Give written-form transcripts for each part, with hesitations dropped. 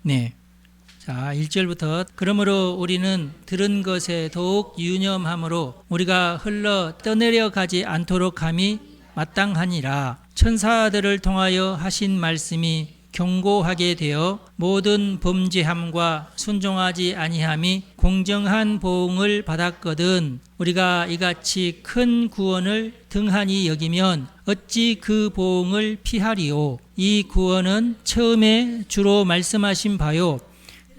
네. 자, 1절부터 그러므로 우리는 들은 것에 더욱 유념함으로 우리가 흘러 떠내려 가지 않도록 함이 마땅하니라. 천사들을 통하여 하신 말씀이 경고하게 되어 모든 범죄함과 순종하지 아니함이 공정한 보응을 받았거든 우리가 이같이 큰 구원을 등한히 여기면 어찌 그 보응을 피하리요. 이 구원은 처음에 주로 말씀하신 바요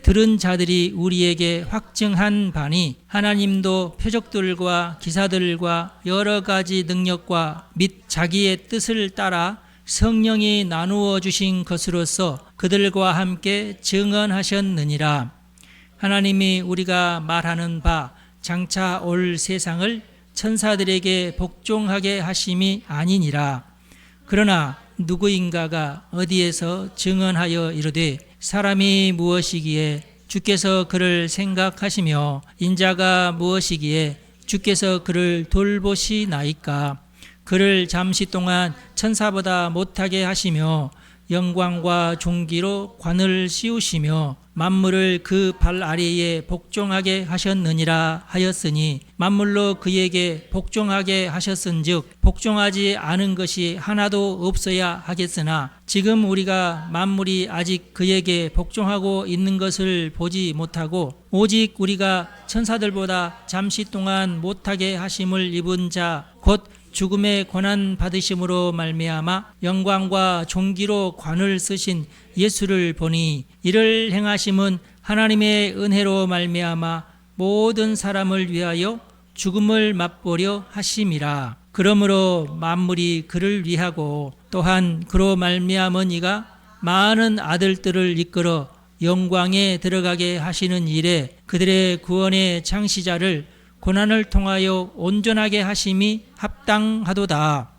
들은 자들이 우리에게 확증한 바니 하나님도 표적들과 기사들과 여러 가지 능력과 및 자기의 뜻을 따라 성령이 나누어 주신 것으로서 그들과 함께 증언하셨느니라. 하나님이 우리가 말하는 바 장차 올 세상을 천사들에게 복종하게 하심이 아니니라. 그러나 누구인가가 어디에서 증언하여 이르되 사람이 무엇이기에 주께서 그를 생각하시며 인자가 무엇이기에 주께서 그를 돌보시나이까. 그를 잠시 동안 천사보다 못하게 하시며 영광과 존귀로 관을 씌우시며 만물을 그 발 아래에 복종하게 하셨느니라 하였으니 만물로 그에게 복종하게 하셨은즉 복종하지 않은 것이 하나도 없어야 하겠으나 지금 우리가 만물이 아직 그에게 복종하고 있는 것을 보지 못하고 오직 우리가 천사들보다 잠시 동안 못하게 하심을 입은 자 곧 죽음의 고난 받으심으로 말미암아 영광과 존귀로 관을 쓰신 예수를 보니 이를 행하심은 하나님의 은혜로 말미암아 모든 사람을 위하여 죽음을 맛보려 하심이라. 그러므로 만물이 그를 위하고 또한 그로 말미암은 이가 많은 아들들을 이끌어 영광에 들어가게 하시는 일에 그들의 구원의 창시자를 고난을 통하여 온전하게 하심이 합당하도다.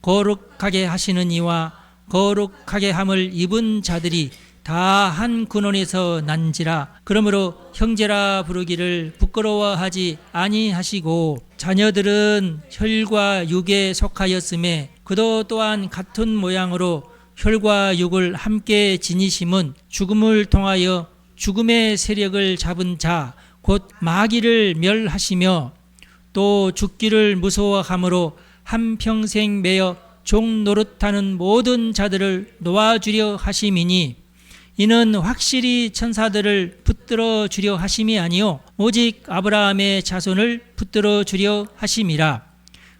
거룩하게 하시는 이와 거룩하게 함을 입은 자들이 다 한 근원에서 난지라. 그러므로 형제라 부르기를 부끄러워하지 아니하시고 자녀들은 혈과 육에 속하였음에 그도 또한 같은 모양으로 혈과 육을 함께 지니심은 죽음을 통하여 죽음의 세력을 잡은 자 곧 마귀를 멸하시며 또 죽기를 무서워함으로 한평생 매여 종 노릇하는 모든 자들을 놓아주려 하심이니 이는 확실히 천사들을 붙들어 주려 하심이 아니요 오직 아브라함의 자손을 붙들어 주려 하심이라.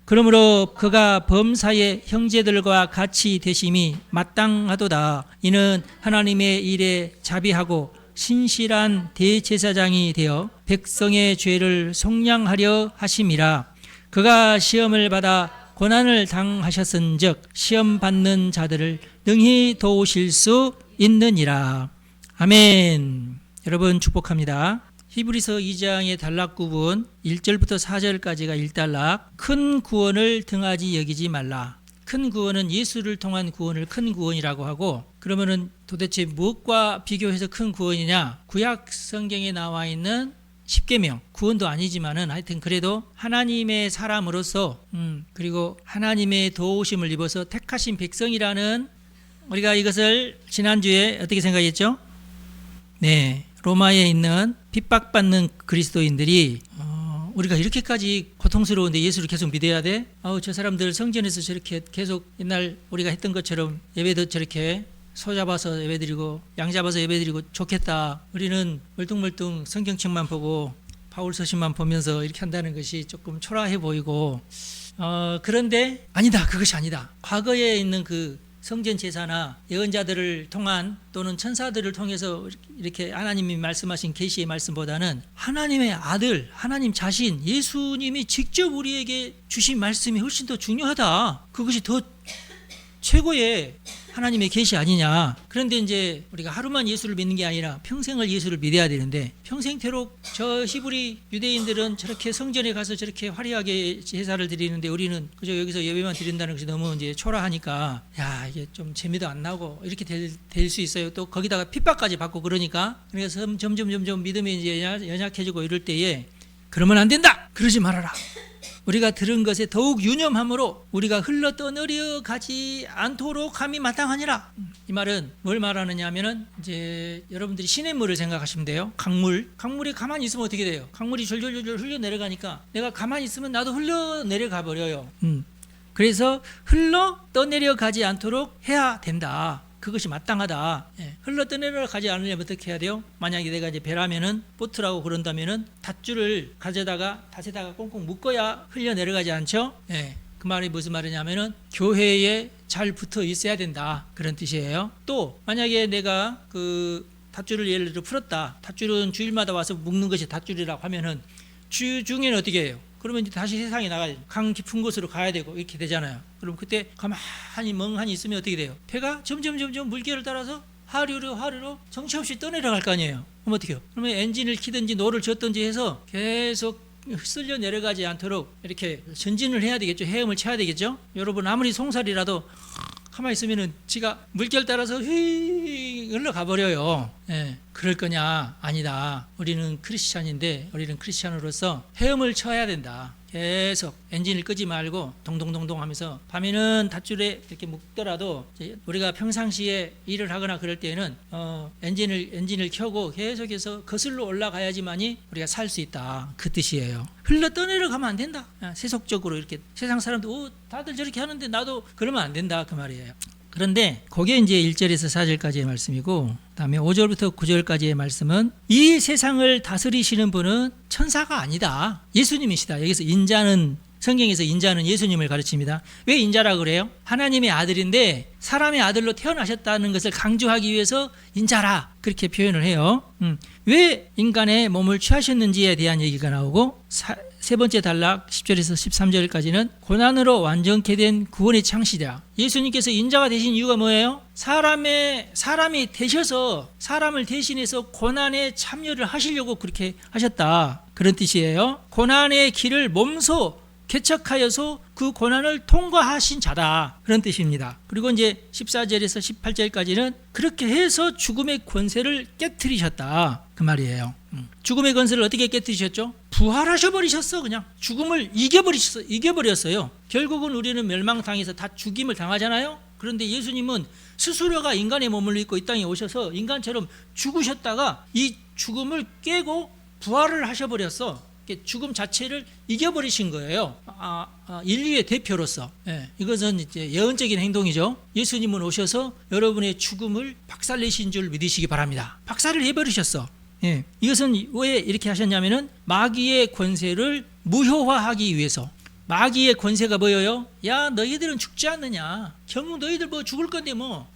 그러므로 그가 범사의 형제들과 같이 되심이 마땅하도다. 이는 하나님의 일에 자비하고 신실한 대제사장이 되어 백성의 죄를 속량하려 하심이라. 그가 시험을 받아 고난을 당하셨은즉 시험 받는 자들을 능히 도우실 수 있느니라. 아멘. 여러분 축복합니다. 히브리서 2장의 단락구분 1절부터 4절까지가 1단락. 큰 구원을 등하지 여기지 말라. 큰 구원은 예수를 통한 구원을 큰 구원이라고 하고, 그러면은 도대체 무엇과 비교해서 큰 구원이냐? 구약 성경에 나와 있는 십계명, 구원도 아니지만은 하여튼 그래도 하나님의 사람으로서 그리고 하나님의 도우심을 입어서 택하신 백성이라는, 우리가 이것을 지난주에 어떻게 생각했죠? 네, 로마에 있는 핍박받는 그리스도인들이 우리가 이렇게까지 고통스러운데 예수를 계속 믿어야 돼? 저 사람들 성전에서 저렇게 계속 옛날 우리가 했던 것처럼 예배도 저렇게 소 잡아서 예배드리고 양 잡아서 예배드리고 좋겠다. 우리는 멀뚱멀뚱 성경책만 보고 바울 서신만 보면서 이렇게 한다는 것이 조금 초라해 보이고, 그런데 아니다. 그것이 아니다. 과거에 있는 그 성전 제사나 예언자들을 통한 또는 천사들을 통해서 이렇게 하나님이 말씀하신 계시의 말씀보다는 하나님의 아들, 하나님 자신, 예수님이 직접 우리에게 주신 말씀이 훨씬 더 중요하다. 그것이 더 최고의 하나님의 계시 아니냐. 그런데 이제 우리가 하루만 예수를 믿는 게 아니라 평생을 예수를 믿어야 되는데, 평생태록 저 히브리 유대인들은 저렇게 성전에 가서 저렇게 화려하게 제사를 드리는데 우리는 그저 여기서 예배만 드린다는 것이 너무 이제 초라하니까 야, 이게 좀 재미도 안 나고 이렇게 될 수 있어요. 또 거기다가 핍박까지 받고 그러니까, 그래서 점점 믿음이 이제 연약해지고 이럴 때에 그러면 안 된다. 그러지 말아라. 우리가 들은 것에 더욱 유념함으로 우리가 흘러 떠내려 가지 않도록 함이 마땅하니라. 이 말은 뭘 말하느냐 하면은 이제 여러분들이 시냇물을 생각하시면 돼요. 강물이 가만히 있으면 어떻게 돼요? 강물이 졸졸졸 흘러 내려가니까 내가 가만히 있으면 나도 흘러 내려가 버려요. 그래서 흘러 떠내려가지 않도록 해야 된다. 그것이 마땅하다. 흘러 떠내려가지 않으려면 어떻게 해야 돼요? 만약에 내가 이제 배라면은 보트라고 그런다면은 닷줄을 가져다가 닷에다가 꽁꽁 묶어야 흘러 내려가지 않죠? 그 말이 무슨 말이냐면은 교회에 잘 붙어 있어야 된다. 그런 뜻이에요. 또 만약에 내가 그 닷줄을 예를 들어 풀었다. 닷줄은 주일마다 와서 묶는 것이 닷줄이라고 하면은 주 중에는 어떻게 해요? 그러면 이제 다시 세상에 나가야 강 깊은 곳으로 가야 되고 이렇게 되잖아요. 그럼 그때 가만히 멍하니 있으면 어떻게 돼요? 배가 점점 물결을 따라서 하류로 정처없이 떠내려갈 거 아니에요. 그럼 어떻게 해요? 그러면 엔진을 키든지 노를 젓든지 해서 계속 쓸려 내려가지 않도록 이렇게 전진을 해야 되겠죠. 헤엄을 쳐야 되겠죠. 여러분 아무리 송사리라도 가만히 있으면은 지가 물결 따라서 휘 흘러가 버려요. 그럴 거냐? 아니다. 우리는 크리스찬인데 우리는 크리스찬으로서 헤엄을 쳐야 된다. 계속 엔진을 끄지 말고 동동동동 하면서 밤에는 닷줄에 이렇게 묶더라도 우리가 평상시에 일을 하거나 그럴 때에는 엔진을 켜고 계속해서 거슬러 올라가야지만이 우리가 살 수 있다. 그 뜻이에요. 흘러 떠내려가면 안 된다. 세속적으로 이렇게 세상 사람들 다들 저렇게 하는데 나도 그러면 안 된다. 그 말이에요. 그런데 그게 이제 1절에서 4절까지의 말씀이고 그다음에 5절부터 9절까지의 말씀은 이 세상을 다스리시는 분은 천사가 아니다. 예수님이시다. 여기서 인자는 성경에서 인자는 예수님을 가르칩니다. 왜 인자라고 그래요? 하나님의 아들인데 사람의 아들로 태어나셨다는 것을 강조하기 위해서 인자라 그렇게 표현을 해요. 왜 인간의 몸을 취하셨는지에 대한 얘기가 나오고 세 번째 단락 10절에서 13절까지는 고난으로 완전케 된 구원의 창시자. 예수님께서 인자가 되신 이유가 뭐예요? 사람이 되셔서 사람을 대신해서 고난에 참여를 하시려고 그렇게 하셨다. 그런 뜻이에요. 고난의 길을 몸소 개척하여서 그 고난을 통과하신 자다. 그런 뜻입니다. 그리고 이제 14절에서 18절까지는 그렇게 해서 죽음의 권세를 깨트리셨다. 그 말이에요. 죽음의 권세를 어떻게 깨트리셨죠? 부활하셔버리셨어. 그냥 죽음을 이겨버렸어요. 결국은 우리는 멸망당해서 다 죽임을 당하잖아요. 그런데 예수님은 스스로가 인간의 몸을 입고 이 땅에 오셔서 인간처럼 죽으셨다가 이 죽음을 깨고 부활을 하셔버렸어. 죽음 자체를 이겨버리신 거예요. 인류의 대표로서. 이것은 이제 예언적인 행동이죠. 예수님은 오셔서 여러분의 죽음을 박살내신 줄 믿으시기 바랍니다. 박살을 해버리셨어. 이것은 왜 이렇게 하셨냐면은 마귀의 권세를 무효화하기 위해서. 마귀의 권세가 뭐예요? 야, 너희들은 죽지 않느냐? 결국 너희들 뭐 죽을 건데 뭐.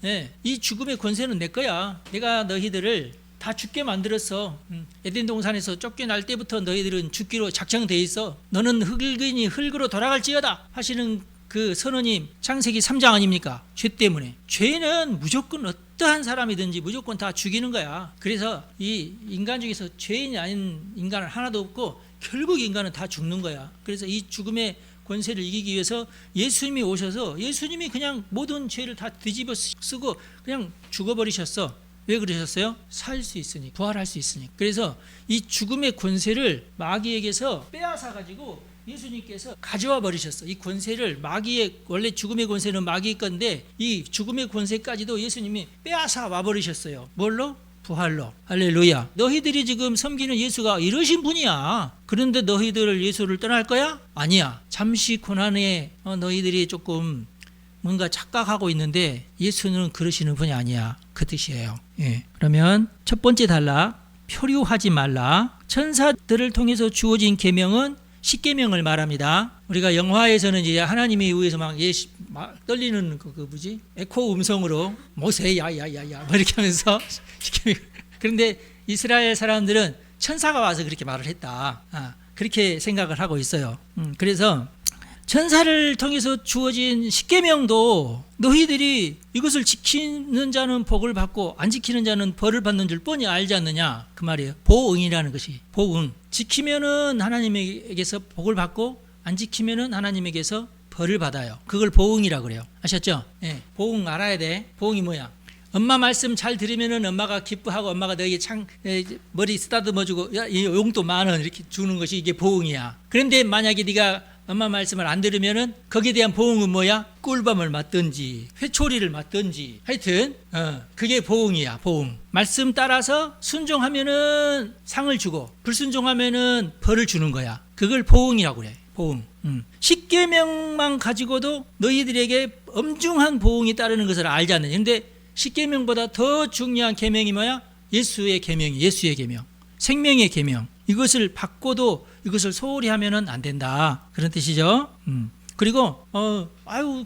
이 죽음의 권세는 내 거야. 내가 너희들을 다 죽게 만들었어. 에덴 동산에서 쫓겨날 때부터 너희들은 죽기로 작정돼 있어. 너는 흙이니 흙으로 돌아갈지어다 하시는 그 선언이 창세기 3장 아닙니까? 죄 때문에. 죄는 무조건 어떠한 사람이든지 무조건 다 죽이는 거야. 그래서 이 인간 중에서 죄인이 아닌 인간은 하나도 없고 결국 인간은 다 죽는 거야. 그래서 이 죽음의 권세를 이기기 위해서 예수님이 오셔서 예수님이 그냥 모든 죄를 다 뒤집어 쓰고 그냥 죽어버리셨어. 왜 그러셨어요? 살 수 있으니, 부활할 수 있으니. 그래서 이 죽음의 권세를 마귀에게서 빼앗아 가지고 예수님께서 가져와 버리셨어. 이 권세를 마귀의 원래 죽음의 권세는 마귀의 건데 이 죽음의 권세까지도 예수님이 빼앗아 와 버리셨어요. 뭘로? 부활로. 할렐루야. 너희들이 지금 섬기는 예수가 이러신 분이야. 그런데 너희들 예수를 떠날 거야? 아니야. 잠시 고난에 너희들이 조금 뭔가 착각하고 있는데 예수는 그러시는 분이 아니야. 그 뜻이에요. 그러면 첫 번째 단락, 표류하지 말라. 천사들을 통해서 주어진 계명은 십계명을 말합니다. 우리가 영화에서는 이제 하나님에 의해서 막 떨리는 그 뭐지? 에코 음성으로 모세 야야야야 뭐 이렇게 하면서 그런데 이스라엘 사람들은 천사가 와서 그렇게 말을 했다. 그렇게 생각을 하고 있어요. 그래서 천사를 통해서 주어진 십계명도 너희들이 이것을 지키는 자는 복을 받고 안 지키는 자는 벌을 받는 줄 뻔히 알지 않느냐 그 말이에요. 보응이라는 것이 보응. 지키면은 하나님에게서 복을 받고 안 지키면은 하나님에게서 벌을 받아요. 그걸 보응이라고 그래요. 아셨죠? 보응 알아야 돼. 보응이 뭐야? 엄마 말씀 잘 들으면은 엄마가 기뻐하고 엄마가 너희 머리 쓰다듬어주고 야, 이 용돈 10,000원 이렇게 주는 것이 이게 보응이야. 그런데 만약에 네가 엄마 말씀을 안 들으면은 거기에 대한 보응은 뭐야? 꿀밤을 맞든지 회초리를 맞든지 하여튼 그게 보응이야. 보응. 말씀 따라서 순종하면은 상을 주고 불순종하면은 벌을 주는 거야. 그걸 보응이라고 그래. 보응. 십계명만 가지고도 너희들에게 엄중한 보응이 따르는 것을 알지 않느냐. 근데 십계명보다 더 중요한 계명이 뭐야? 예수의 계명이, 예수의 계명, 생명의 계명. 이것을 받고도 이것을 소홀히 하면은 안 된다. 그런 뜻이죠. 그리고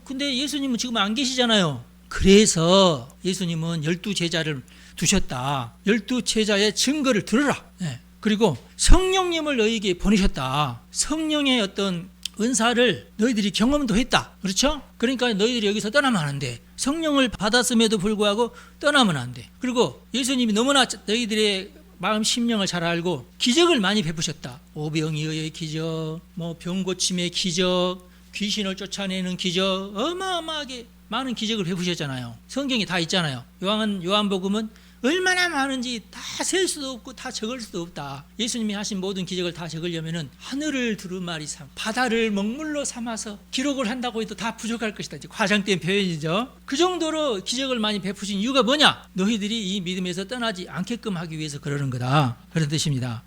근데 예수님은 지금 안 계시잖아요. 그래서 예수님은 12제자를 두셨다. 12제자의 증거를 들으라. 네. 그리고 성령님을 너희에게 보내셨다. 성령의 어떤 은사를 너희들이 경험도 했다. 그렇죠? 그러니까 너희들이 여기서 떠나면 안 돼. 성령을 받았음에도 불구하고 떠나면 안 돼. 그리고 예수님이 너무나 너희들의 마음 심령을 잘 알고 기적을 많이 베푸셨다. 오병이어의 기적, 병 고침의 기적, 귀신을 쫓아내는 기적, 어마어마하게 많은 기적을 베푸셨잖아요. 성경에 다 있잖아요. 요한복음은 얼마나 많은지 다 셀 수도 없고 다 적을 수도 없다. 예수님이 하신 모든 기적을 다 적으려면은 하늘을 두루마리 삼, 바다를 먹물로 삼아서 기록을 한다고 해도 다 부족할 것이다. 이제 과장된 표현이죠. 그 정도로 기적을 많이 베푸신 이유가 뭐냐? 너희들이 이 믿음에서 떠나지 않게끔 하기 위해서 그러는 거다. 그런 뜻입니다.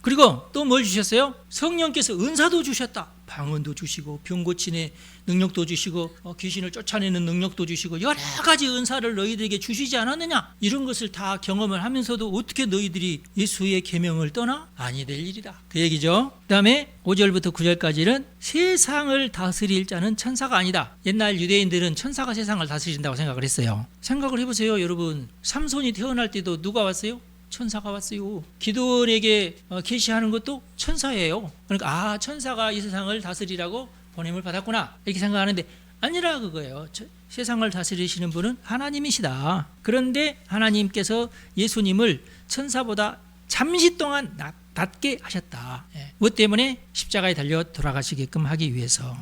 그리고 또 뭘 주셨어요? 성령께서 은사도 주셨다. 방언도 주시고 병 고치는 능력도 주시고 귀신을 쫓아내는 능력도 주시고 여러 가지 은사를 너희들에게 주시지 않았느냐? 이런 것을 다 경험을 하면서도 어떻게 너희들이 예수의 계명을 떠나? 아니 될 일이다. 그 얘기죠. 그 다음에 5절부터 9절까지는 세상을 다스릴 자는 천사가 아니다. 옛날 유대인들은 천사가 세상을 다스린다고 생각을 했어요. 생각을 해보세요. 여러분, 삼손이 태어날 때도 누가 왔어요? 천사가 왔어요. 기드온에게 계시하는 것도 천사예요. 그러니까 천사가 이 세상을 다스리라고 보냄을 받았구나 이렇게 생각하는데 아니라 그거예요. 세상을 다스리시는 분은 하나님이시다. 그런데 하나님께서 예수님을 천사보다 잠시 동안 낮게 하셨다. 무엇 때문에? 십자가에 달려 돌아가시게끔 하기 위해서.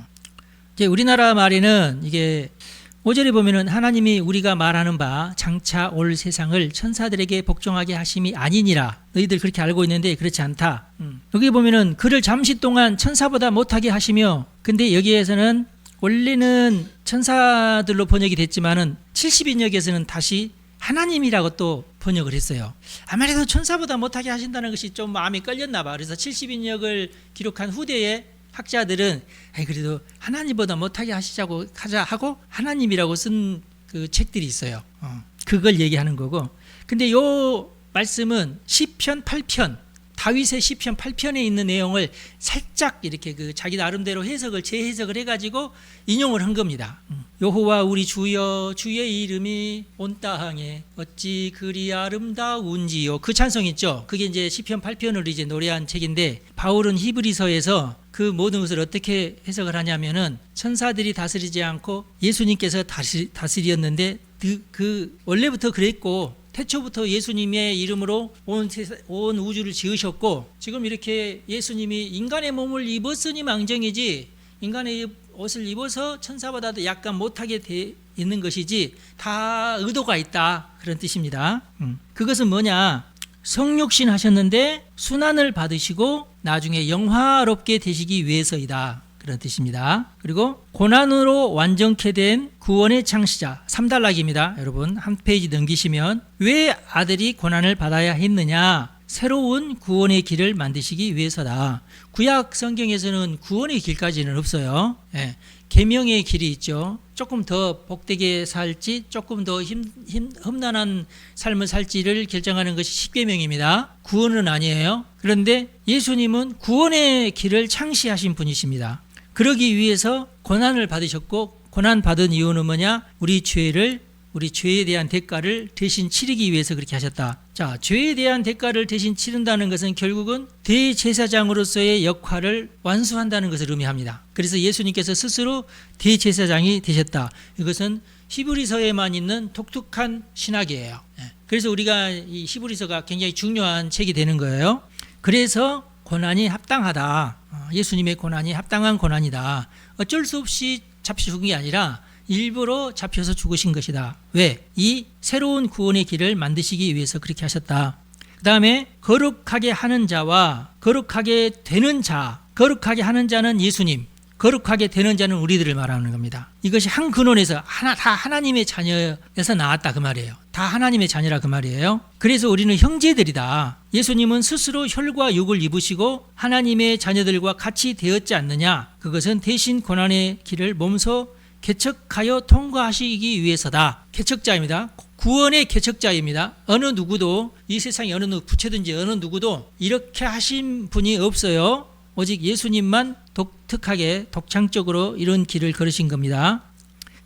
이제 우리나라 말에는 이게 5절에 보면은 하나님이 우리가 말하는 바 장차 올 세상을 천사들에게 복종하게 하심이 아니니라. 너희들 그렇게 알고 있는데 그렇지 않다. 여기 보면은 그를 잠시 동안 천사보다 못하게 하시며, 근데 여기에서는 원래는 천사들로 번역이 됐지만은 70인역에서는 다시 하나님이라고 또 번역을 했어요. 아무래도 천사보다 못하게 하신다는 것이 좀 마음이 끌렸나 봐. 그래서 70인역을 기록한 후대에 학자들은 그래도 하나님보다 못하게 하시자고 하자 하고 하나님이라고 쓴 그 책들이 있어요. 그걸 얘기하는 거고. 근데 요 말씀은 시편 8편, 다윗의 시편 8편에 있는 내용을 살짝 이렇게 그 자기 나름대로 재해석을 해가지고 인용을 한 겁니다. 여호와 우리 주여, 주의 이름이 온 땅에 어찌 그리 아름다운지요. 그 찬송 있죠. 그게 이제 시편 8편을 이제 노래한 책인데, 바울은 히브리서에서 그 모든 것을 어떻게 해석을 하냐면은 천사들이 다스리지 않고 예수님께서 다스렸는데 그 원래부터 그랬고 태초부터 예수님의 이름으로 온 우주를 지으셨고, 지금 이렇게 예수님이 인간의 몸을 입었으니 망정이지 인간의 옷을 입어서 천사보다도 약간 못하게 돼 있는 것이지 다 의도가 있다. 그런 뜻입니다. 그것은 뭐냐? 성육신 하셨는데 순환을 받으시고 나중에 영화롭게 되시기 위해서이다. 그런 뜻입니다. 그리고 고난으로 완전케 된 구원의 창시자, 3단락입니다. 여러분 한 페이지 넘기시면 왜 아들이 고난을 받아야 했느냐? 새로운 구원의 길을 만드시기 위해서다. 구약 성경에서는 구원의 길까지는 없어요. 계명의 길이 있죠. 조금 더 복되게 살지 조금 더 험난한 삶을 살지를 결정하는 것이 십계명입니다. 구원은 아니에요. 그런데 예수님은 구원의 길을 창시하신 분이십니다. 그러기 위해서 고난을 받으셨고, 고난 받은 이유는 뭐냐? 우리 죄에 대한 대가를 대신 치르기 위해서 그렇게 하셨다. 자, 죄에 대한 대가를 대신 치른다는 것은 결국은 대제사장으로서의 역할을 완수한다는 것을 의미합니다. 그래서 예수님께서 스스로 대제사장이 되셨다. 이것은 히브리서에만 있는 독특한 신학이에요. 그래서 우리가 이 히브리서가 굉장히 중요한 책이 되는 거예요. 그래서 고난이 합당하다. 예수님의 고난이 합당한 고난이다. 어쩔 수 없이 잡히신 게 아니라 일부러 잡혀서 죽으신 것이다. 왜? 이 새로운 구원의 길을 만드시기 위해서 그렇게 하셨다. 그 다음에 거룩하게 하는 자와 거룩하게 되는 자, 거룩하게 하는 자는 예수님, 거룩하게 되는 자는 우리들을 말하는 겁니다. 이것이 한 근원에서 다 하나님의 자녀에서 나왔다 그 말이에요. 다 하나님의 자녀라 그 말이에요. 그래서 우리는 형제들이다. 예수님은 스스로 혈과 육을 입으시고 하나님의 자녀들과 같이 되었지 않느냐. 그것은 대신 고난의 길을 몸소 개척하여 통과하시기 위해서다. 개척자입니다. 구원의 개척자입니다. 어느 누구도 이 세상에 어느 부처든지 어느 누구도 이렇게 하신 분이 없어요. 오직 예수님만 독특하게 독창적으로 이런 길을 걸으신 겁니다.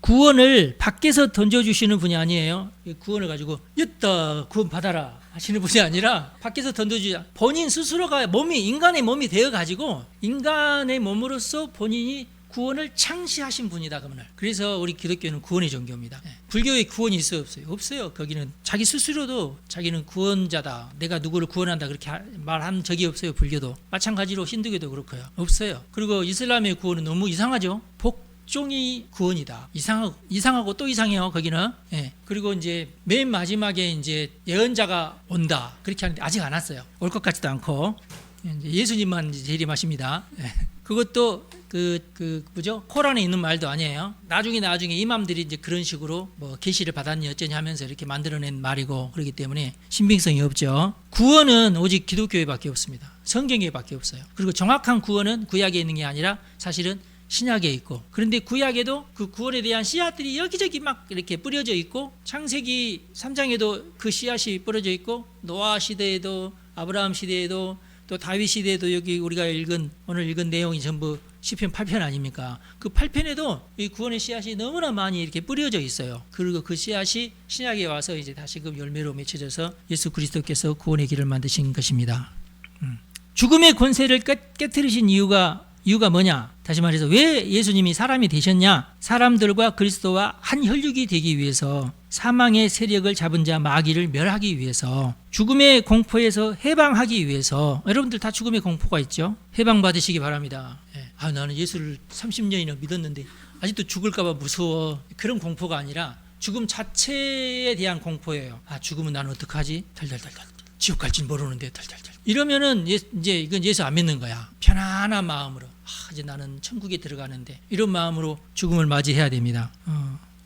구원을 밖에서 던져주시는 분이 아니에요. 구원을 가지고 여따 구원 받아라 하시는 분이 아니라 밖에서 던져주자. 본인 스스로가 인간의 몸이 되어가지고 인간의 몸으로서 본인이 구원을 창시하신 분이다 그러면. 그래서 우리 기독교는 구원의 종교입니다. 불교에 구원이 있어요 없어요? 없어요. 거기는 자기 스스로도 자기는 구원자다, 내가 누구를 구원한다 그렇게 말한 적이 없어요. 불교도 마찬가지로 힌두교도 그렇고요. 없어요. 그리고 이슬람의 구원은 너무 이상하죠. 복종이 구원이다. 이상하고 또 이상해요 거기는. 그리고 이제 맨 마지막에 이제 예언자가 온다 그렇게 하는데 아직 안 왔어요. 올 것 같지도 않고 이제 예수님만 재림하십니다. 그것도 뭐죠? 코란에 있는 말도 아니에요. 나중에 이맘들이 이제 그런 식으로 뭐 계시를 받았니 어쩌니 하면서 이렇게 만들어낸 말이고 그렇기 때문에 신빙성이 없죠. 구원은 오직 기독교에밖에 없습니다. 성경에밖에 없어요. 그리고 정확한 구원은 구약에 있는 게 아니라 사실은 신약에 있고, 그런데 구약에도 그 구원에 대한 씨앗들이 여기저기 막 이렇게 뿌려져 있고, 창세기 3장에도 그 씨앗이 뿌려져 있고, 노아 시대에도 아브라함 시대에도 또 다윗 시대에도 여기 우리가 오늘 읽은 내용이 전부 시편 8편 아닙니까? 그 8편에도 이 구원의 씨앗이 너무나 많이 이렇게 뿌려져 있어요. 그리고 그 씨앗이 신약에 와서 이제 다시금 열매로 맺혀져서 예수 그리스도께서 구원의 길을 만드신 것입니다. 죽음의 권세를 깨뜨리신 이유가 뭐냐? 다시 말해서 왜 예수님이 사람이 되셨냐? 사람들과 그리스도와 한 혈육이 되기 위해서, 사망의 세력을 잡은 자 마귀를 멸하기 위해서, 죽음의 공포에서 해방하기 위해서. 여러분들 다 죽음의 공포가 있죠? 해방받으시기 바랍니다. 나는 예수를 30년이나 믿었는데 아직도 죽을까 봐 무서워. 그런 공포가 아니라 죽음 자체에 대한 공포예요. 죽으면 나는 어떡하지? 달달달달. 지옥 갈진 모르는데 달달달. 이러면은 이제 이건 예수 안 믿는 거야. 편안한 마음으로 이제 나는 천국에 들어가는데, 이런 마음으로 죽음을 맞이해야 됩니다.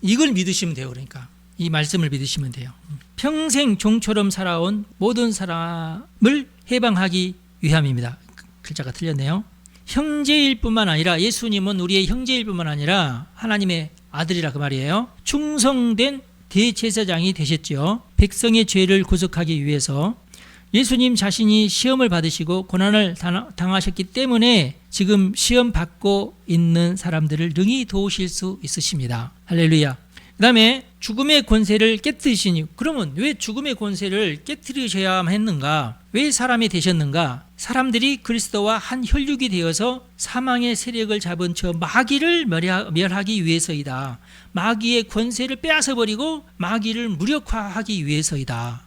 이걸 믿으시면 돼요. 그러니까 이 말씀을 믿으시면 돼요. 평생 종처럼 살아온 모든 사람을 해방하기 위함입니다. 글자가 틀렸네요. 형제일 뿐만 아니라, 예수님은 우리의 형제일 뿐만 아니라 하나님의 아들이라 그 말이에요. 충성된 대제사장이 되셨죠. 백성의 죄를 구속하기 위해서. 예수님 자신이 시험을 받으시고 고난을 당하셨기 때문에 지금 시험 받고 있는 사람들을 능히 도우실 수 있으십니다. 할렐루야. 그 다음에 죽음의 권세를 깨뜨리시니, 그러면 왜 죽음의 권세를 깨뜨리셔야만 했는가? 왜 사람이 되셨는가? 사람들이 그리스도와 한 혈육이 되어서 사망의 세력을 잡은 저 마귀를 멸하기 위해서이다. 마귀의 권세를 빼앗아버리고 마귀를 무력화하기 위해서이다.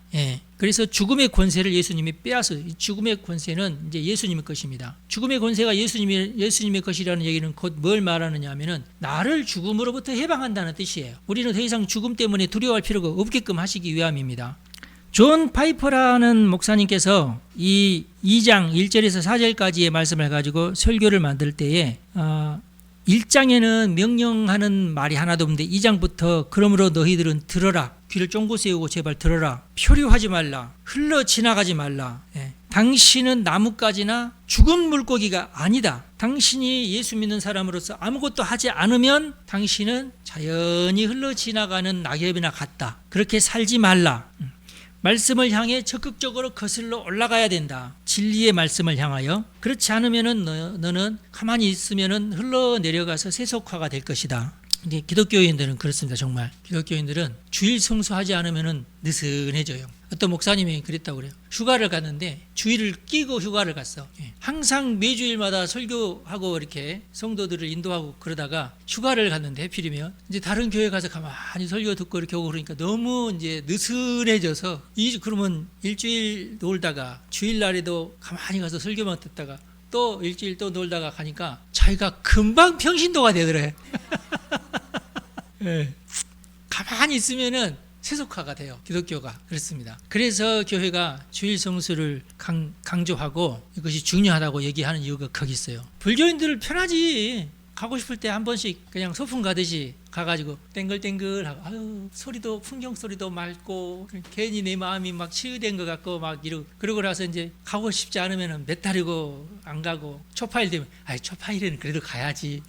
그래서 죽음의 권세를 예수님이 빼앗아. 죽음의 권세는 이제 예수님의 것입니다. 죽음의 권세가 예수님의 것이라는 얘기는 곧 뭘 말하느냐 하면은 나를 죽음으로부터 해방한다는 뜻이에요. 우리는 더 이상 죽음 때문에 두려워할 필요가 없게끔 하시기 위함입니다. 존 파이퍼라는 목사님께서 이 2장 1절에서 4절까지의 말씀을 가지고 설교를 만들 때에 1장에는 명령하는 말이 하나도 없는데 2장부터 그러므로 너희들은 들어라. 귀를 쫑긋 세우고 제발 들어라. 표류하지 말라. 흘러 지나가지 말라. 당신은 나뭇가지나 죽은 물고기가 아니다. 당신이 예수 믿는 사람으로서 아무것도 하지 않으면 당신은 자연히 흘러 지나가는 낙엽이나 같다. 그렇게 살지 말라. 말씀을 향해 적극적으로 거슬러 올라가야 된다. 진리의 말씀을 향하여. 그렇지 않으면은 너는 가만히 있으면은 흘러내려가서 세속화가 될 것이다. 근데 기독교인들은 그렇습니다. 정말 기독교인들은 주일 성수하지 않으면은 느슨해져요. 어떤 목사님이 그랬다고 그래요. 휴가를 갔는데 주일을 끼고 휴가를 갔어. 항상 매주일마다 설교하고 이렇게 성도들을 인도하고 그러다가 휴가를 갔는데 하필이면 이제 다른 교회 가서 가만히 설교 듣고 이렇게 오고 그러니까 너무 이제 느슨해져서 그러면 일주일 놀다가 주일날에도 가만히 가서 설교만 듣다가 또 일주일 또 놀다가 가니까 자기가 금방 평신도가 되더래. 가만히 있으면은 세속화가 돼요. 기독교가 그렇습니다. 그래서 교회가 주일 성수를 강조하고 이것이 중요하다고 얘기하는 이유가 거기 있어요. 불교인들을 편하지. 가고 싶을 때 한 번씩 그냥 소풍 가듯이 가가지고 땡글땡글하고 아유 소리도 풍경 소리도 맑고 괜히 내 마음이 막 치유된 것 같고 막 이러고 그러고 나서 이제 가고 싶지 않으면은 몇 달이고 안 가고 초파일 되면 아이 초파일에는 그래도 가야지.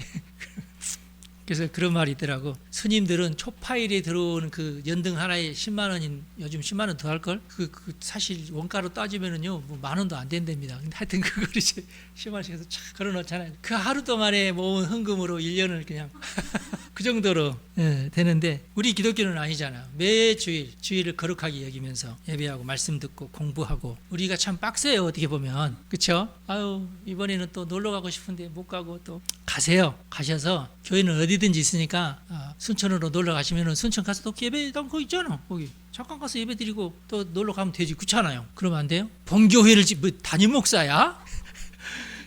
그래서 그런 말이 있더라고. 스님들은 초파일에 들어오는 그 연등 하나에 10만 원인 요즘 10만 원 더 할걸? 그 사실 원가로 따지면은요 뭐 만 원도 안 된답니다. 근데 하여튼 그걸 이제 10만 원씩 해서 착 걸어놓잖아요. 그 하루 동안에 모은 헌금으로 1년을 그냥 그 정도로 되는데 우리 기독교는 아니잖아. 매 주일을 거룩하게 여기면서 예배하고 말씀 듣고 공부하고 우리가 참 빡세요 어떻게 보면. 그쵸? 아유 이번에는 또 놀러 가고 싶은데 못 가고 또 가세요. 가셔서 교회는 어디든지 있으니까 순천으로 놀러 가시면은 순천 가서 또 예배당 거기 있잖아. 거기 잠깐 가서 예배 드리고 또 놀러 가면 되지. 그렇잖아요. 그러면 안 돼요? 본교회를 뭐 담임 목사야?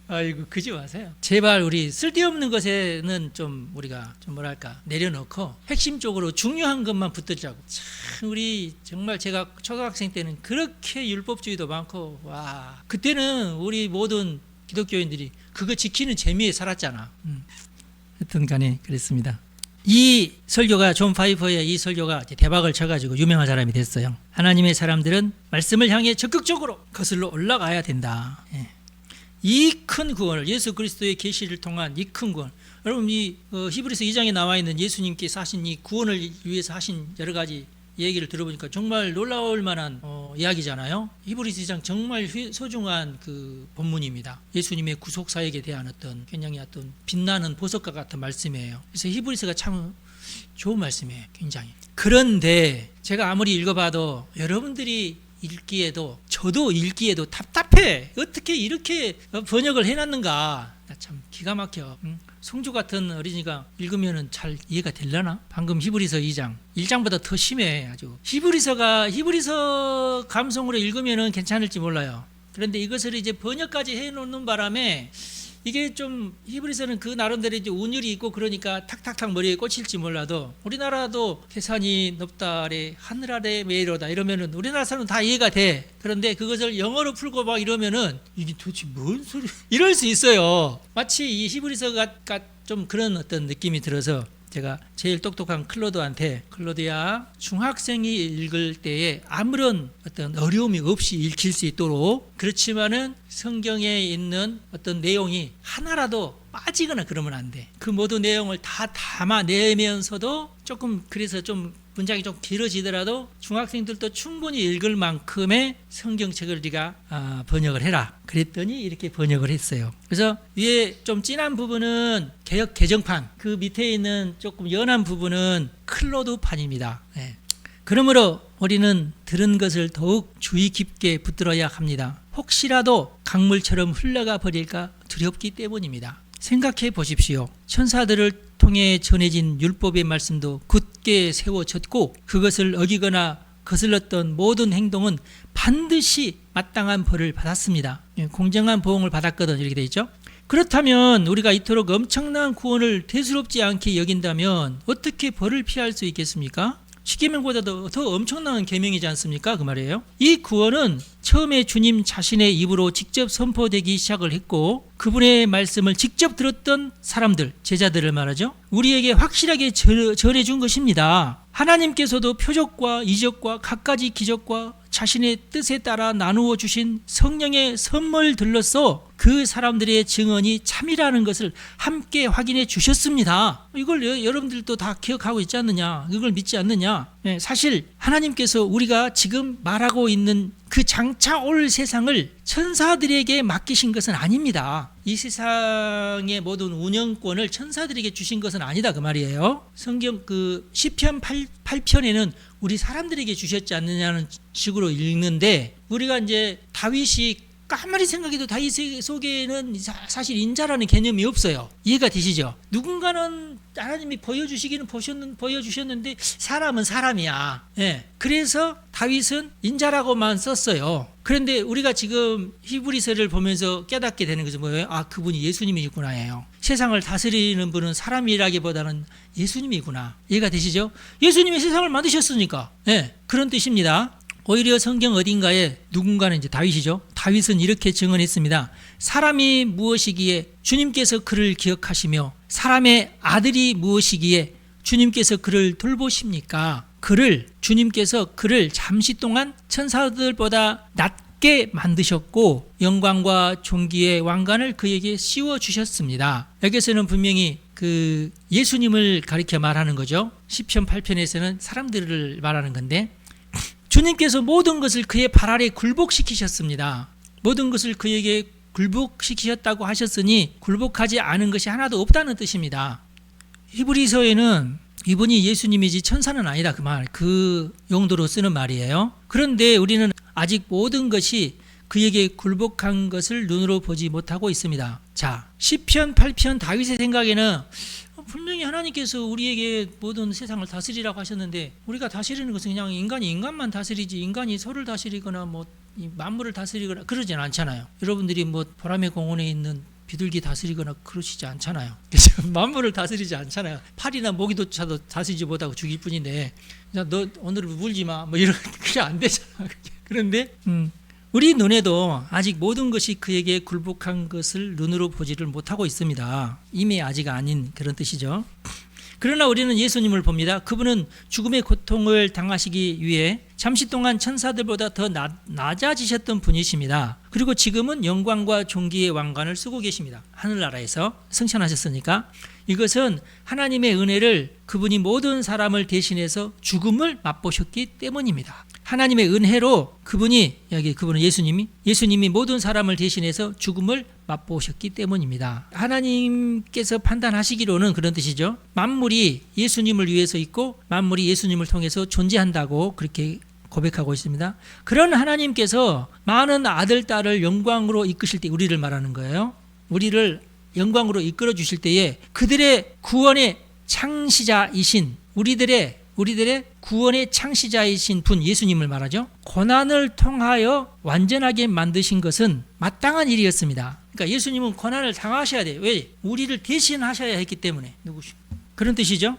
아이고 그지 마세요. 제발 우리 쓸데없는 것에는 좀 우리가 좀 뭐랄까 내려놓고 핵심적으로 중요한 것만 붙들자고. 참 우리 정말 제가 초등학생 때는 그렇게 율법주의도 많고 와 그때는 우리 모든 기독교인들이 그거 지키는 재미에 살았잖아. 하여튼 간에 그랬습니다. 이 설교가 존 파이퍼의 이 설교가 대박을 쳐가지고 유명한 사람이 됐어요. 하나님의 사람들은 말씀을 향해 적극적으로 거슬러 올라가야 된다. 이 큰 구원을 예수 그리스도의 계시를 통한 이 큰 구원 여러분 이 히브리서 2장에 나와 있는 예수님께서 하신 이 구원을 위해서 하신 여러 가지 얘기를 들어보니까 정말 놀라울 만한 이야기잖아요. 히브리서 2장 정말 소중한 그 본문입니다. 예수님의 구속 사역에 대한 어떤 굉장히 어떤 빛나는 보석과 같은 말씀이에요. 그래서 히브리서가 참 좋은 말씀이에요. 굉장히. 그런데 제가 아무리 읽어봐도 여러분들이 읽기에도 저도 읽기에도 답답해. 어떻게 이렇게 번역을 해놨는가. 나 참 기가 막혀. 송주 같은 어린이가 읽으면 잘 이해가 되려나? 방금 히브리서 2장 1장보다 더 심해. 아주 히브리서 감성으로 읽으면 괜찮을지 몰라요. 그런데 이것을 이제 번역까지 해놓는 바람에 이게 좀 히브리서는 그 나름대로 이제 운율이 있고 그러니까 탁탁탁 머리에 꽂힐지 몰라도 우리나라도 태산이 높다 아래 하늘 아래 메이로다 이러면은 우리나라 사람은 다 이해가 돼. 그런데 그것을 영어로 풀고 막 이러면은 이게 도대체 뭔 소리 이럴 수 있어요. 마치 이 히브리서가 좀 그런 어떤 느낌이 들어서 제가 제일 똑똑한 클로드야 중학생이 읽을 때에 아무런 어떤 어려움이 없이 읽힐 수 있도록 그렇지만은 성경에 있는 어떤 내용이 하나라도 빠지거나 그러면 안 돼. 그 모든 내용을 다 담아내면서도 조금 그래서 좀 문장이 좀 길어지더라도 중학생들도 충분히 읽을 만큼의 성경책을 네가 번역을 해라. 그랬더니 이렇게 번역을 했어요. 그래서 위에 좀 진한 부분은 개역 개정판, 그 밑에 있는 조금 연한 부분은 클로드판입니다. 네. 그러므로 우리는 들은 것을 더욱 주의 깊게 붙들어야 합니다. 혹시라도 강물처럼 흘러가 버릴까 두렵기 때문입니다. 생각해 보십시오. 천사들을 통해 전해진 율법의 말씀도 굳게 세워졌고 그것을 어기거나 거슬렀던 모든 행동은 반드시 마땅한 벌을 받았습니다. 공정한 보응을 받았거든 이렇게 돼 있죠. 그렇다면 우리가 이토록 엄청난 구원을 대수롭지 않게 여긴다면 어떻게 벌을 피할 수 있겠습니까? 십계명보다도 더 엄청난 계명이지 않습니까? 그 말이에요. 이 구원은 처음에 주님 자신의 입으로 직접 선포되기 시작을 했고 그분의 말씀을 직접 들었던 사람들, 제자들을 말하죠. 우리에게 확실하게 전해준 것입니다. 하나님께서도 표적과 이적과 갖가지 기적과 자신의 뜻에 따라 나누어 주신 성령의 선물들로서 그 사람들의 증언이 참이라는 것을 함께 확인해 주셨습니다. 이걸 여러분들도 다 기억하고 있지 않느냐? 이걸 믿지 않느냐? 네, 사실 하나님께서 우리가 지금 말하고 있는 그 장차 올 세상을 천사들에게 맡기신 것은 아닙니다. 이 세상의 모든 운영권을 천사들에게 주신 것은 아니다 그 말이에요. 성경 그 시편 8편에는 우리 사람들에게 주셨지 않느냐는 식으로 읽는데 우리가 이제 다윗이 아무리 생각해도 다윗 속에는 사실 인자라는 개념이 없어요. 이해가 되시죠? 누군가는 하나님이 보여주셨는데 사람은 사람이야. 예. 그래서 다윗은 인자라고만 썼어요. 그런데 우리가 지금 히브리서를 보면서 깨닫게 되는 것은 뭐예요? 아, 그분이 예수님이구나예요. 세상을 다스리는 분은 사람이라기보다는 예수님이구나. 이해가 되시죠? 예수님이 세상을 만드셨으니까. 예. 그런 뜻입니다. 오히려 성경 어딘가에 누군가는 이제 다윗이죠. 다윗은 이렇게 증언했습니다. 사람이 무엇이기에 주님께서 그를 기억하시며 사람의 아들이 무엇이기에 주님께서 그를 돌보십니까? 주님께서 그를 잠시 동안 천사들보다 낮게 만드셨고 영광과 존귀의 왕관을 그에게 씌워 주셨습니다. 여기서는 분명히 그 예수님을 가리켜 말하는 거죠. 시편 8편에서는 사람들을 말하는 건데 주님께서 모든 것을 그의 발 아래 굴복시키셨습니다. 모든 것을 그에게 굴복시키셨다고 하셨으니 굴복하지 않은 것이 하나도 없다는 뜻입니다. 히브리서에는 이분이 예수님이지 천사는 아니다 그 용도로 쓰는 말이에요. 그런데 우리는 아직 모든 것이 그에게 굴복한 것을 눈으로 보지 못하고 있습니다. 자, 시편 8편 다윗의 생각에는 분명히 하나님께서 우리에게 모든 세상을 다스리라고 하셨는데 우리가 다스리는 것은 그냥 인간이 인간만 다스리지 인간이 서로를 다스리거나 뭐 만물을 다스리거나 그러진 않잖아요. 여러분들이 뭐 보라매 공원에 있는 비둘기 다스리거나 그러시지 않잖아요. 만물을 다스리지 않잖아요. 파리나 모기조차도 다스리지 못하고 죽일 뿐인데 너 오늘 물지 마 뭐 이런 그게 안 되잖아. 그런데 우리 눈에도 아직 모든 것이 그에게 굴복한 것을 눈으로 보지를 못하고 있습니다. 이미 아직 아닌 그런 뜻이죠. 그러나 우리는 예수님을 봅니다. 그분은 죽음의 고통을 당하시기 위해 잠시 동안 천사들보다 더 낮아지셨던 분이십니다. 그리고 지금은 영광과 존귀의 왕관을 쓰고 계십니다. 하늘나라에서 승천하셨으니까 이것은 하나님의 은혜를 그분이 모든 사람을 대신해서 죽음을 맛보셨기 때문입니다. 하나님의 은혜로 그분은 예수님이 모든 사람을 대신해서 죽음을 맛보셨기 때문입니다. 하나님께서 판단하시기로는 그런 뜻이죠. 만물이 예수님을 위해서 있고 만물이 예수님을 통해서 존재한다고 그렇게 고백하고 있습니다. 그런 하나님께서 많은 아들, 딸을 영광으로 이끄실 때 우리를 말하는 거예요. 우리를 영광으로 이끌어 주실 때에 그들의 구원의 창시자이신 우리들의 구원의 창시자이신 분 예수님을 말하죠. 고난을 통하여 완전하게 만드신 것은 마땅한 일이었습니다. 그러니까 예수님은 고난을 당하셔야 돼요. 왜? 우리를 대신하셔야 했기 때문에. 그런 뜻이죠.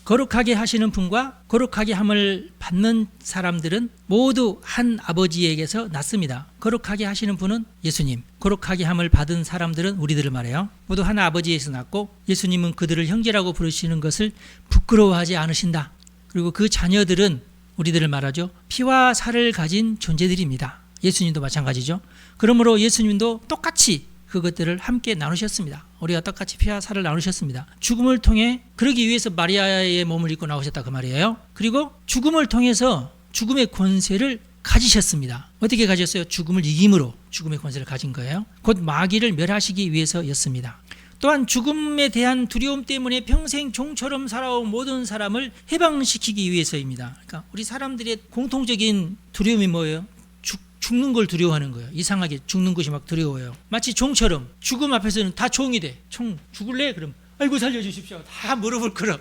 거룩하게 하시는 분과 거룩하게 함을 받는 사람들은 모두 한 아버지에게서 났습니다. 거룩하게 하시는 분은 예수님, 거룩하게 함을 받은 사람들은 우리들을 말해요. 모두 한 아버지에서 났고 예수님은 그들을 형제라고 부르시는 것을 부끄러워하지 않으신다. 그리고 그 자녀들은 우리들을 말하죠. 피와 살을 가진 존재들입니다. 예수님도 마찬가지죠. 그러므로 예수님도 똑같이 그것들을 함께 나누셨습니다. 우리가 똑같이 피와 살을 나누셨습니다. 죽음을 통해 그러기 위해서 마리아의 몸을 입고 나오셨다 그 말이에요. 그리고 죽음을 통해서 죽음의 권세를 가지셨습니다. 어떻게 가졌어요? 죽음을 이김으로 죽음의 권세를 가진 거예요. 곧 마귀를 멸하시기 위해서였습니다. 또한 죽음에 대한 두려움 때문에 평생 종처럼 살아온 모든 사람을 해방시키기 위해서입니다. 그러니까 우리 사람들의 공통적인 두려움이 뭐예요? 죽는 걸 두려워하는 거예요. 이상하게 죽는 것이 막 두려워요. 마치 종처럼 죽음 앞에서는 다 종이 돼. 종 죽을래? 그럼 아이고 살려주십시오. 다 무릎을 꿇어.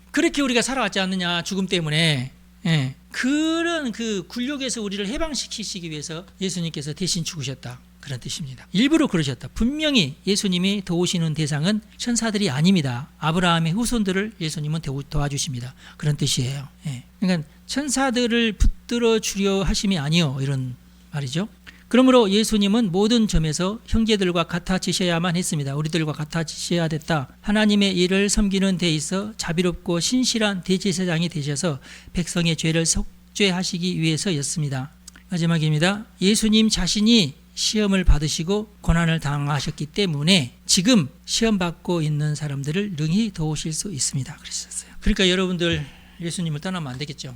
그렇게 우리가 살아왔지 않느냐 죽음 때문에. 예. 그런 그 굴욕에서 우리를 해방시키시기 위해서 예수님께서 대신 죽으셨다. 그런 뜻입니다. 일부러 그러셨다. 분명히 예수님이 도우시는 대상은 천사들이 아닙니다. 아브라함의 후손들을 예수님은 도와주십니다. 그런 뜻이에요. 예. 그러니까 천사들을 붙들어 주려 하심이 아니요 이런 말이죠. 그러므로 예수님은 모든 점에서 형제들과 같아지셔야만 했습니다. 우리들과 같아지셔야 됐다. 하나님의 일을 섬기는 데 있어 자비롭고 신실한 대제사장이 되셔서 백성의 죄를 속죄하시기 위해서였습니다. 마지막입니다. 예수님 자신이 시험을 받으시고 고난을 당하셨기 때문에 지금 시험 받고 있는 사람들을 능히 도우실 수 있습니다. 그러셨어요. 그러니까 여러분들 예수님을 떠나면 안 되겠죠.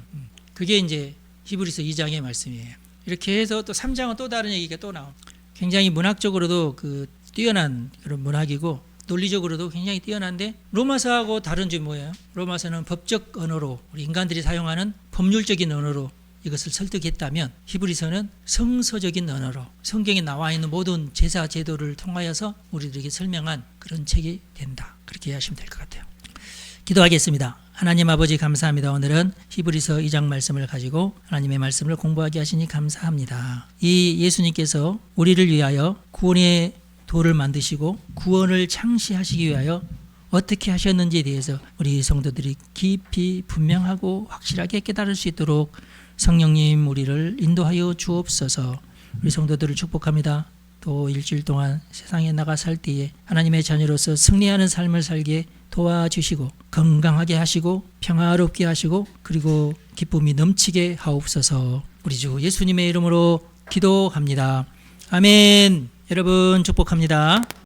그게 이제 히브리서 2장의 말씀이에요. 이렇게 해서 또 3장은 또 다른 얘기가 또 나옵니다. 굉장히 문학적으로도 그 뛰어난 그런 문학이고 논리적으로도 굉장히 뛰어난데 로마서하고 다른 점이 뭐예요? 로마서는 법적 언어로 우리 인간들이 사용하는 법률적인 언어로 이것을 설득했다면 히브리서는 성서적인 언어로 성경에 나와 있는 모든 제사 제도를 통하여서 우리들에게 설명한 그런 책이 된다. 그렇게 이해하시면 될 것 같아요. 기도하겠습니다. 하나님 아버지 감사합니다. 오늘은 히브리서 2장 말씀을 가지고 하나님의 말씀을 공부하게 하시니 감사합니다. 이 예수님께서 우리를 위하여 구원의 도를 만드시고 구원을 창시하시기 위하여 어떻게 하셨는지에 대해서 우리 성도들이 깊이 분명하고 확실하게 깨달을 수 있도록 성령님 우리를 인도하여 주옵소서. 우리 성도들을 축복합니다. 또 일주일 동안 세상에 나가 살 때에 하나님의 자녀로서 승리하는 삶을 살기에 도와주시고 건강하게 하시고 평화롭게 하시고 그리고 기쁨이 넘치게 하옵소서. 우리 주 예수님의 이름으로 기도합니다. 아멘. 여러분 축복합니다.